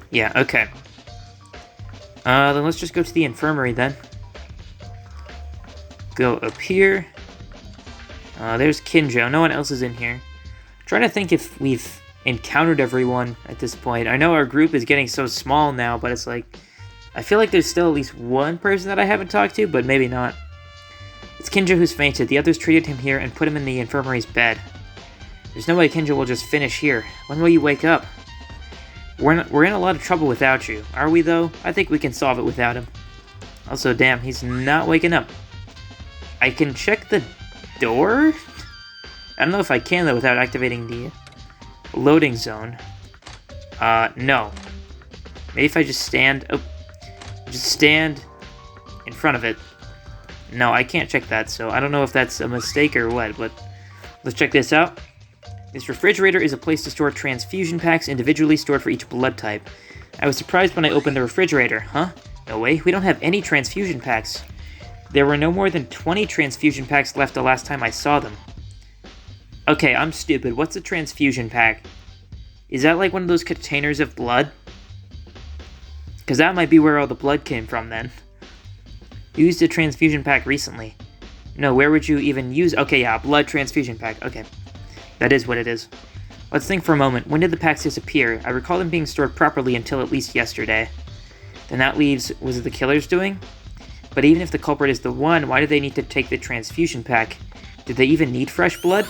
Yeah, okay. Then let's just go to the infirmary then. Go up here. There's Kinjo. No one else is in here. I'm trying to think if we've encountered everyone at this point. I know our group is getting so small now, but it's like... I feel like there's still at least one person that I haven't talked to, but maybe not. It's Kinjo who's fainted. The others treated him here and put him in the infirmary's bed. There's no way Kinjo will just finish here. When will you wake up? We're in a lot of trouble without you. Are we, though? I think we can solve it without him. Also, damn, he's not waking up. I can check the door? I don't know if I can, though, without activating the loading zone. No. Maybe if I just stand... Oh. Just stand in front of it. No, I can't check that, so I don't know if that's a mistake or what, but let's check this out. This refrigerator is a place to store transfusion packs individually stored for each blood type. I was surprised when I opened the refrigerator. Huh? No way, we don't have any transfusion packs. There were no more than 20 transfusion packs left the last time I saw them. Okay, I'm stupid. What's a transfusion pack? Is that like one of those containers of blood? Because that might be where all the blood came from, then. Used a transfusion pack recently. No, where would you even use... Okay, yeah, blood transfusion pack. Okay. That is what it is. Let's think for a moment. When did the packs disappear? I recall them being stored properly until at least yesterday. Then that leaves... Was it the killer's doing? But even if the culprit is the one, why do they need to take the transfusion pack? Did they even need fresh blood?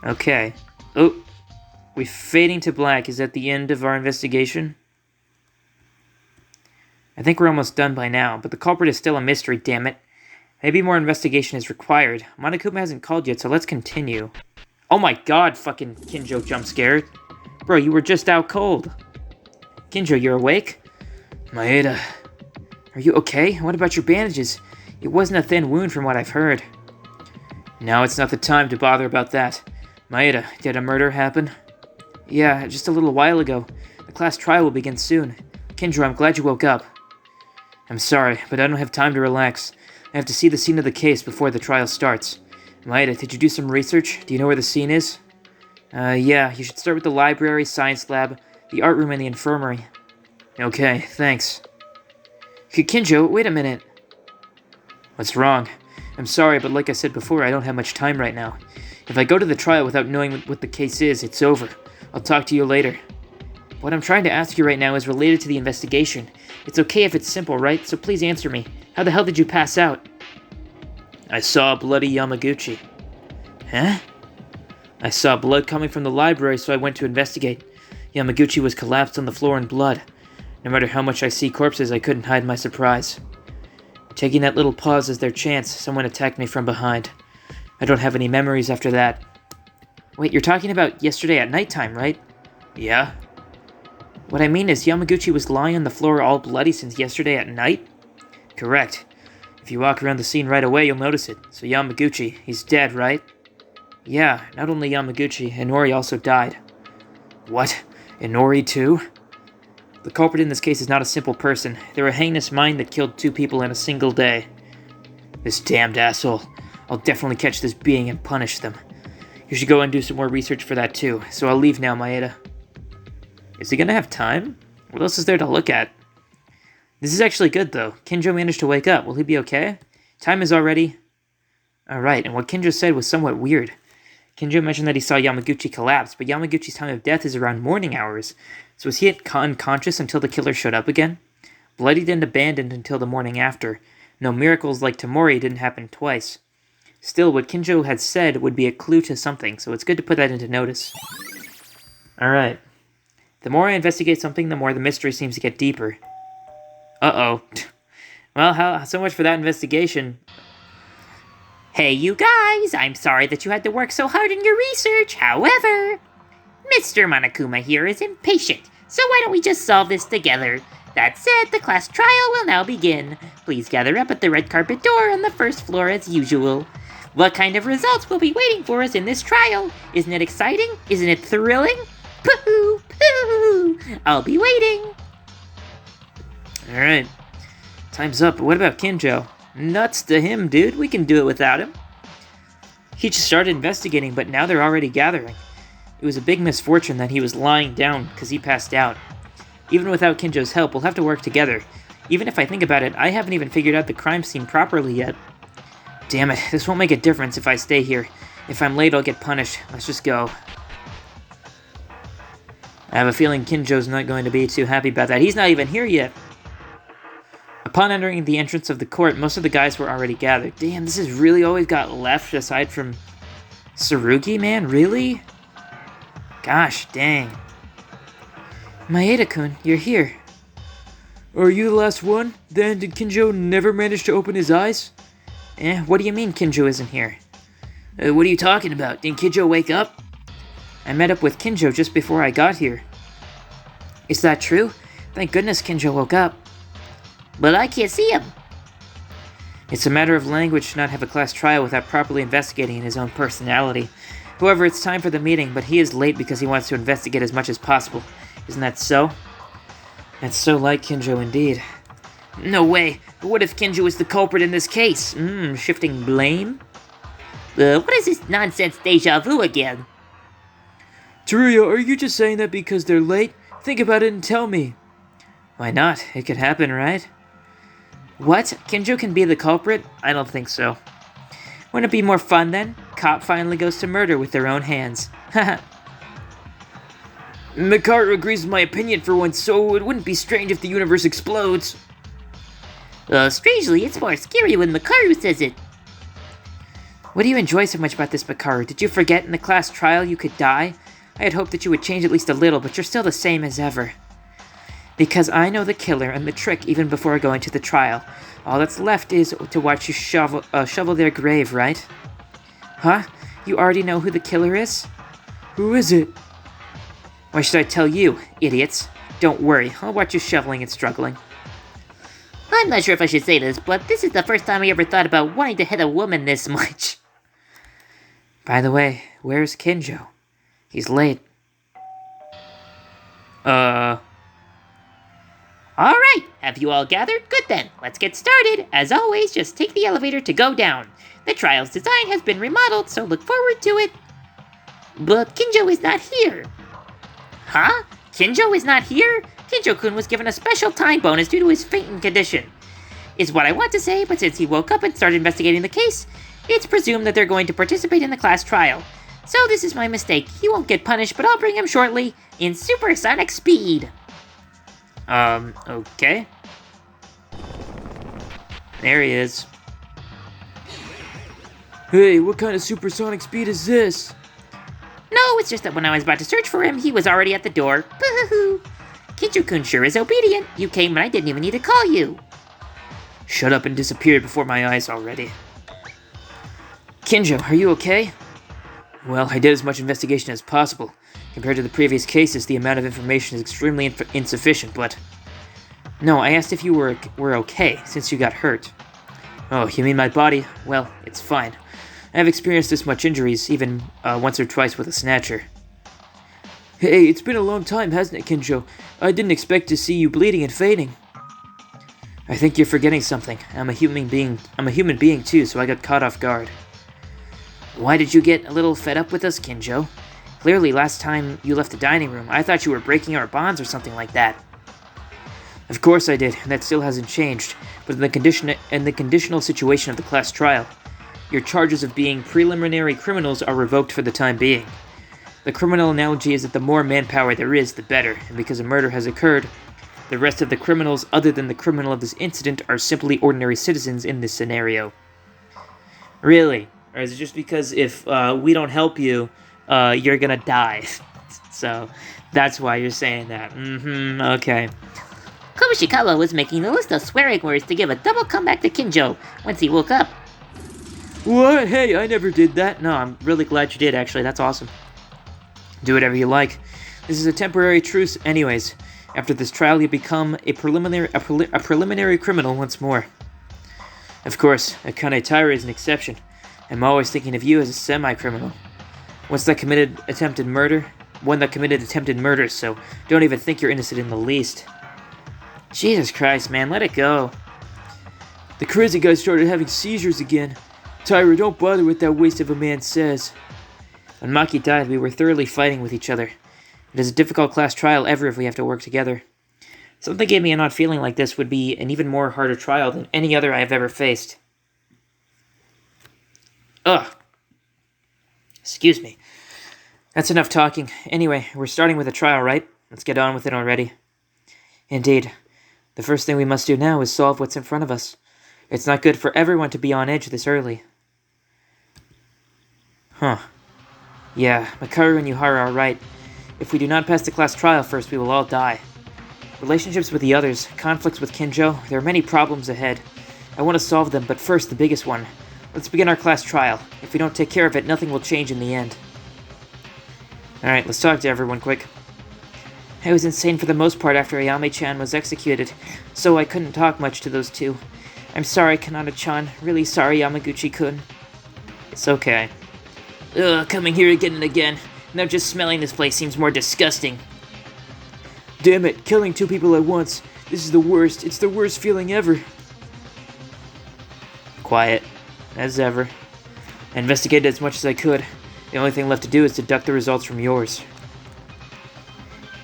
Okay. Oh. We're fading to black. Is that the end of our investigation? I think we're almost done by now, but the culprit is still a mystery, damn it. Maybe more investigation is required. Monokuma hasn't called yet, so let's continue. Oh my god, fucking Kinjo jump scared. Bro, you were just out cold. Kinjo, you're awake? Maeda, are you okay? What about your bandages? It wasn't a thin wound from what I've heard. Now it's not the time to bother about that. Maeda, did a murder happen? Yeah, just a little while ago. The class trial will begin soon. Kinjo, I'm glad you woke up. I'm sorry, but I don't have time to relax. I have to see the scene of the case before the trial starts. Maeda, did you do some research? Do you know where the scene is? Yeah, you should start with the library, science lab, the art room, and the infirmary. Okay, thanks. Kinjo, wait a minute. What's wrong? I'm sorry, but like I said before, I don't have much time right now. If I go to the trial without knowing what the case is, it's over. I'll talk to you later. What I'm trying to ask you right now is related to the investigation. It's okay if it's simple, right? So please answer me. How the hell did you pass out? I saw a bloody Yamaguchi. Huh? I saw blood coming from the library, so I went to investigate. Yamaguchi was collapsed on the floor in blood. No matter how much I see corpses, I couldn't hide my surprise. Taking that little pause as their chance, someone attacked me from behind. I don't have any memories after that. Wait, you're talking about yesterday at nighttime, right? Yeah. What I mean is Yamaguchi was lying on the floor all bloody since yesterday at night? Correct. If you walk around the scene right away, you'll notice it. So Yamaguchi, he's dead, right? Yeah, not only Yamaguchi, Inori also died. What? Inori too? The culprit in this case is not a simple person. They're a heinous mind that killed 2 people in a single day. This damned asshole. I'll definitely catch this being and punish them. You should go and do some more research for that too, so I'll leave now, Maeda. Is he gonna have time? What else is there to look at? This is actually good, though. Kinjo managed to wake up. Will he be okay? Time is already... Alright, and what Kinjo said was somewhat weird. Kinjo mentioned that he saw Yamaguchi collapse, but Yamaguchi's time of death is around morning hours. So was he unconscious until the killer showed up again? Bloodied and abandoned until the morning after. No miracles like Tamori didn't happen twice. Still, what Kinjo had said would be a clue to something, so it's good to put that into notice. Alright. The more I investigate something, the more the mystery seems to get deeper. Uh-oh. Well, so much for that investigation. Hey, you guys! I'm sorry that you had to work so hard in your research. However, Mr. Monokuma here is impatient, so why don't we just solve this together? That said, the class trial will now begin. Please gather up at the red carpet door on the first floor as usual. What kind of results will be waiting for us in this trial? Isn't it exciting? Isn't it thrilling? Pooh, pooh! I'll be waiting. Alright. Time's up, but what about Kinjo? Nuts to him, dude. We can do it without him. He just started investigating, but now they're already gathering. It was a big misfortune that he was lying down because he passed out. Even without Kinjo's help, we'll have to work together. Even if I think about it, I haven't even figured out the crime scene properly yet. Damn it, this won't make a difference if I stay here. If I'm late, I'll get punished. Let's just go. I have a feeling Kinjo's not going to be too happy about that. He's not even here yet. Upon entering the entrance of the court, most of the guys were already gathered. Damn, this has really always got left aside from Tsurugi, man? Really? Gosh, dang. Maeda-kun, you're here. Are you the last one? Then did Kinjo never manage to open his eyes? What do you mean Kinjo isn't here? What are you talking about? Didn't Kinjo wake up? I met up with Kinjo just before I got here. Is that true? Thank goodness Kinjo woke up. But I can't see him. It's a matter of language to not have a class trial without properly investigating his own personality. However, it's time for the meeting, but he is late because he wants to investigate as much as possible. Isn't that so? That's so like Kinjo indeed. No way! But what if Kinjo is the culprit in this case? Shifting blame? What is this nonsense deja vu again? Teruya, are you just saying that because they're late? Think about it and tell me. Why not? It could happen, right? What? Kinjo can be the culprit? I don't think so. Wouldn't it be more fun then? Cop finally goes to murder with their own hands. Haha. Mikaru agrees with my opinion for once, so it wouldn't be strange if the universe explodes. Strangely, it's more scary when Mikaru says it. What do you enjoy so much about this, Mikaru? Did you forget in the class trial you could die? I had hoped that you would change at least a little, but you're still the same as ever. Because I know the killer and the trick even before going to the trial. All that's left is to watch you shovel their grave, right? Huh? You already know who the killer is? Who is it? Why should I tell you, idiots? Don't worry, I'll watch you shoveling and struggling. I'm not sure if I should say this, but this is the first time I ever thought about wanting to hit a woman this much. By the way, where's Kinjo? He's late. Alright, have you all gathered? Good then, let's get started. As always, just take the elevator to go down. The trial's design has been remodeled, so look forward to it. But Kinjo is not here. Huh? Kinjo is not here? Kinjo-kun was given a special time bonus due to his fainting condition. Is what I want to say, but since he woke up and started investigating the case, it's presumed that they're going to participate in the class trial. So this is my mistake. He won't get punished, but I'll bring him shortly in supersonic speed. Okay. There he is. Hey, what kind of supersonic speed is this? No, it's just that when I was about to search for him, he was already at the door. Boo-hoo-hoo. Kinjo-kun sure is obedient. You came when I didn't even need to call you. Shut up and disappeared before my eyes already. Kinjo, are you okay? Well, I did as much investigation as possible. Compared to the previous cases, the amount of information is extremely insufficient, but... No, I asked if you were okay, since you got hurt. Oh, you mean my body? Well, it's fine. I have experienced this much injuries, even once or twice with a snatcher. Hey, it's been a long time, hasn't it, Kinjo? I didn't expect to see you bleeding and fainting. I think you're forgetting something. I'm a human being too, so I got caught off guard. Why did you get a little fed up with us, Kinjo? Clearly, last time you left the dining room, I thought you were breaking our bonds or something like that. Of course I did, and that still hasn't changed. But in the conditional situation of the class trial, your charges of being preliminary criminals are revoked for the time being. The criminal analogy is that the more manpower there is, the better, and because a murder has occurred, the rest of the criminals other than the criminal of this incident are simply ordinary citizens in this scenario. Really? Or is it just because if we don't help you, you're gonna die? So, that's why you're saying that. Okay. Komishikawa was making a list of swearing words to give a double comeback to Kinjo once he woke up. What? Hey, I never did that. No, I'm really glad you did, actually. That's awesome. Do whatever you like. This is a temporary truce anyways. After this trial, you become a preliminary criminal once more. Of course, Akane Taira is an exception. I'm always thinking of you as a semi-criminal. One that committed attempted murder, so don't even think you're innocent in the least. Jesus Christ, man, let it go. The crazy guy started having seizures again. Taira, don't bother with that waste of a man says. When Maki died, we were thoroughly fighting with each other. It is a difficult class trial ever if we have to work together. Something gave me an odd feeling like this would be an even more harder trial than any other I have ever faced. Ugh. Excuse me. That's enough talking. Anyway, we're starting with a trial, right? Let's get on with it already. Indeed. The first thing we must do now is solve what's in front of us. It's not good for everyone to be on edge this early. Huh. Yeah, Makaru and Yuhara are right. If we do not pass the class trial first, we will all die. Relationships with the others, conflicts with Kinjo, there are many problems ahead. I want to solve them, but first, the biggest one. Let's begin our class trial. If we don't take care of it, nothing will change in the end. Alright, let's talk to everyone quick. I was insane for the most part after Ayame-chan was executed, so I couldn't talk much to those two. I'm sorry, Kanata-chan. Really sorry, Yamaguchi-kun. It's okay. Ugh, coming here again and again. Now just smelling this place seems more disgusting. Damn it, killing two people at once. This is the worst. It's the worst feeling ever. Quiet, as ever. I investigated as much as I could. The only thing left to do is deduct the results from yours.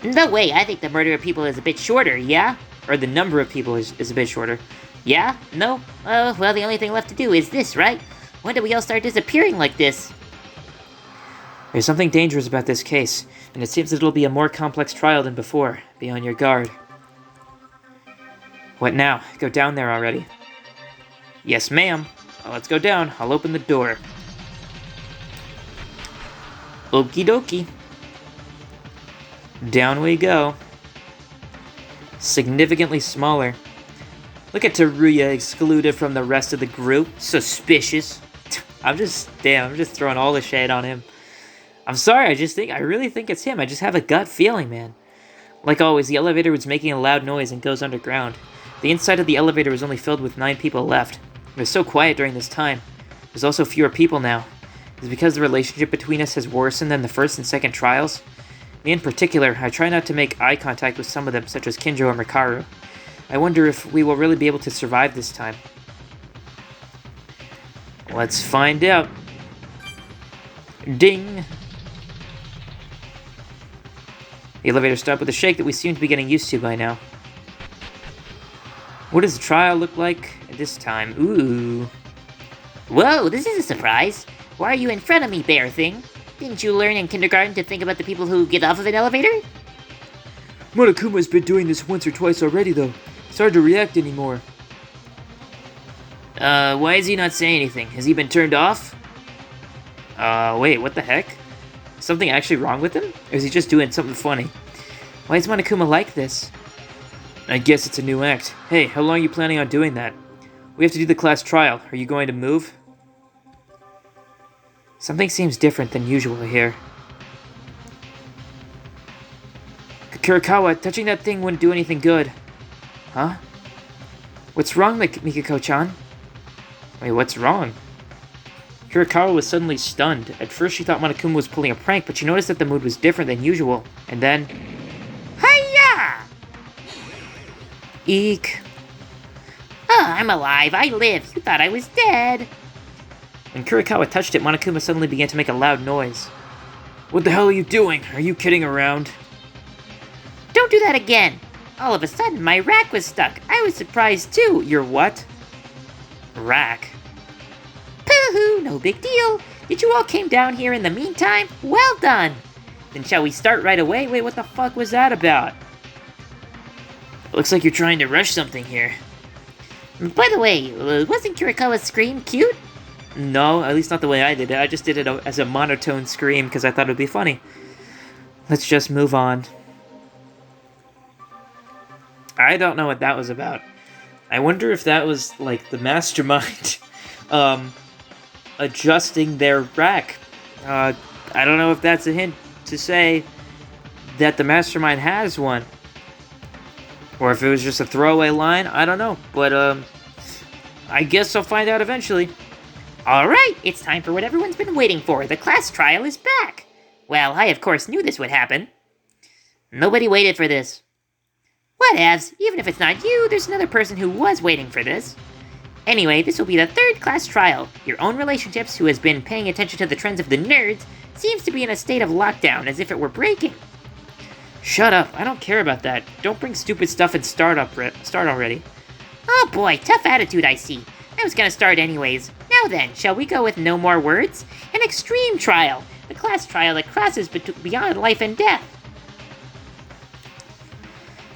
No way, I think the murder of people is a bit shorter, yeah? Or the number of people is a bit shorter. Yeah? No? Well, the only thing left to do is this, right? When did we all start disappearing like this? There's something dangerous about this case, and it seems that it'll be a more complex trial than before. Be on your guard. What now? Go down there already. Yes, ma'am. Well, let's go down. I'll open the door. Okie dokie. Down we go. Significantly smaller. Look at Teruya excluded from the rest of the group. Suspicious. I'm just throwing all the shade on him. I'm sorry, I really think it's him. I just have a gut feeling, man. Like always, the elevator was making a loud noise and goes underground. The inside of the elevator was only filled with 9 people left. It was so quiet during this time. There's also fewer people now. Is it because the relationship between us has worsened than the first and second trials? Me in particular, I try not to make eye contact with some of them, such as Kinjo and Mikaru. I wonder if we will really be able to survive this time. Let's find out. Ding! The elevator stopped with a shake that we seem to be getting used to by now. What does the trial look like this time? Ooh. Whoa, this is a surprise. Why are you in front of me, bear thing? Didn't you learn in kindergarten to think about the people who get off of an elevator? Monokuma's been doing this once or twice already, though. It's hard to react anymore. Why is he not saying anything? Has he been turned off? Wait, what the heck? Is something actually wrong with him? Or is he just doing something funny? Why is Monokuma like this? I guess it's a new act. Hey, how long are you planning on doing that? We have to do the class trial. Are you going to move? Something seems different than usual here. Kurikawa, touching that thing wouldn't do anything good. Huh? What's wrong, Mikako-chan? Wait, what's wrong? Kurikawa was suddenly stunned. At first she thought Monokuma was pulling a prank, but she noticed that the mood was different than usual. And then... Hiya! Eek. Oh, I'm alive. I live. You thought I was dead. When Kurikawa touched it, Monokuma suddenly began to make a loud noise. What the hell are you doing? Are you kidding around? Don't do that again. All of a sudden, my rack was stuck. I was surprised too. Your what? Rack. Pooh-hoo, no big deal. Did you all came down here in the meantime? Well done. Then shall we start right away? Wait, what the fuck was that about? Looks like you're trying to rush something here. By the way, wasn't Kurikawa's scream cute? No, at least not the way I did it. I just did it as a monotone scream because I thought it would be funny. Let's just move on. I don't know what that was about. I wonder if that was, like, the mastermind adjusting their rack. I don't know if that's a hint to say that the mastermind has one. Or if it was just a throwaway line, I don't know. But, I guess I'll find out eventually. Alright, it's time for what everyone's been waiting for. The class trial is back. Well, I of course knew this would happen. Nobody waited for this. Whatevs, even if it's not you, there's another person who was waiting for this. Anyway, this will be the 3rd class trial. Your own relationships, who has been paying attention to the trends of the nerds, seems to be in a state of lockdown, as if it were breaking. Shut up, I don't care about that. Don't bring stupid stuff and start already. Oh boy, tough attitude I see. I was gonna start anyways. Now then, shall we go with no more words? An extreme trial. The class trial that crosses beyond life and death.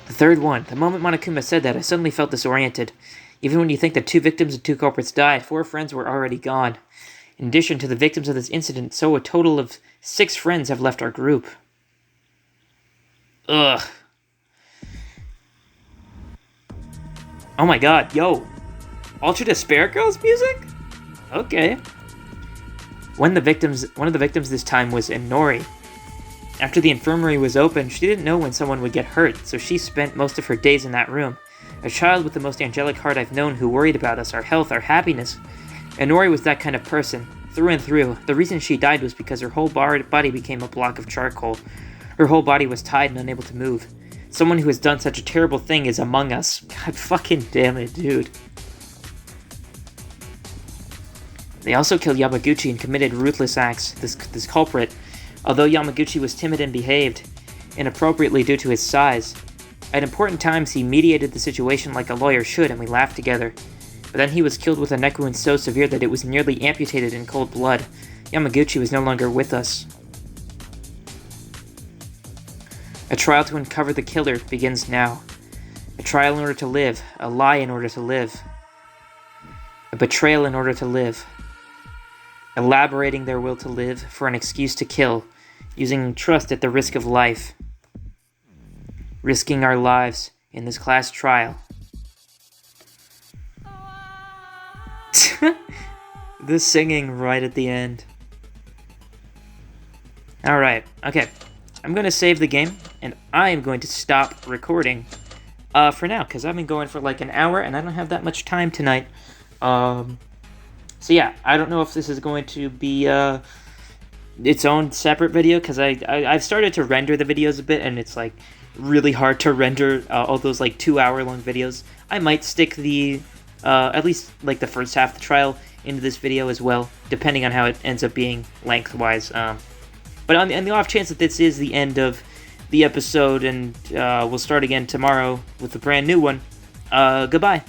The 3rd one. The moment Monokuma said that, I suddenly felt disoriented. Even when you think that 2 victims and 2 culprits died, 4 friends were already gone. In addition to the victims of this incident, so a total of 6 friends have left our group. Ugh. Oh my god, yo. Ultra Despair Girls music? Okay. One of the victims this time was Inori. After the infirmary was opened, she didn't know when someone would get hurt, so she spent most of her days in that room. A child with the most angelic heart I've known who worried about us, our health, our happiness. Inori was that kind of person, through and through. The reason she died was because her whole body became a block of charcoal. Her whole body was tied and unable to move. Someone who has done such a terrible thing is among us. God fucking damn it, dude. They also killed Yamaguchi and committed ruthless acts. This culprit, although Yamaguchi was timid and behaved inappropriately due to his size. At important times, he mediated the situation like a lawyer should, and we laughed together. But then he was killed with a neck wound so severe that it was nearly amputated in cold blood. Yamaguchi was no longer with us. A trial to uncover the killer begins now. A trial in order to live. A lie in order to live. A betrayal in order to live. Elaborating their will to live for an excuse to kill, using trust at the risk of life. Risking our lives in this class trial. The singing right at the end. Alright, okay. I'm going to save the game, and I am going to stop recording for now, because I've been going for like an hour, and I don't have that much time tonight. So yeah, I don't know if this is going to be its own separate video, because I've started to render the videos a bit, and it's like really hard to render all those like 2-hour-long videos. I might stick the at least like the first half of the trial into this video as well, depending on how it ends up being lengthwise. But on the off chance that this is the end of the episode, and we'll start again tomorrow with a brand new one, goodbye.